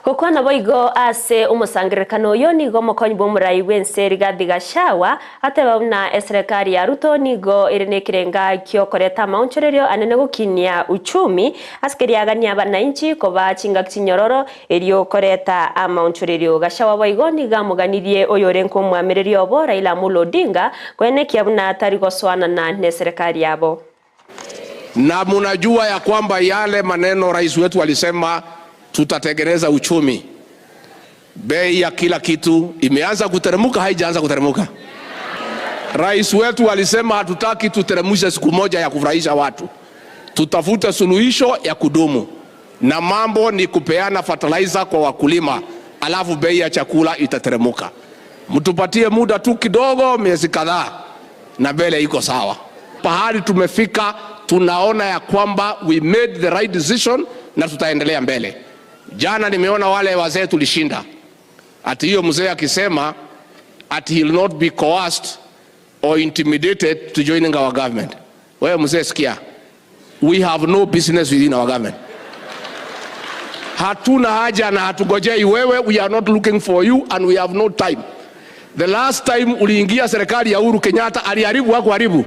Kokwana boigo ase umusangirekano yo nigo mokonyi bomurai wense Rigathi Gachagua ateba na serikali ya Ruto nigo irenekirenga kyo koreta maunchererio anene gukinia uchumi askeriagania bananchi koba chinga kinyororo elio koreta amaunchererio. Gachagua boigo niga muganirie oyorenko mwamererio bo Raila Amolo Odinga kwenekia buna tarigo swana na serikali yabo. Na munajua ya kwamba yale maneno rais wetu alisema tutatengeneza uchumi. Bei ya kila kitu imeanza kuteremuka, haijaanza kuteremuka. Rais wetu alisema hatutaki tuteremushe siku moja ya kufurahisha watu. Tutafute suluhisho ya kudumu. Na mambo ni kupeana fertilizer kwa wakulima, alafu bei ya chakula itateremuka. Mtupatie muda tu kidogo, miezi kadhaa, na mbele iko sawa. Pahali tumefika tunaona ya kwamba we made the right decision na tutaendelea mbele. Jana nimeona wale wazee tulishinda. Ati hiyo mzee akisema ati he will not be coerced or intimidated to joining our government. Wewe mzee sikia. We have no business within our government. Hatuna haja na hatugojei wewe, we are not looking for you and we have no time. The last time uliingia serikali ya Uhuru Kenyatta aliharibu hakuharibu.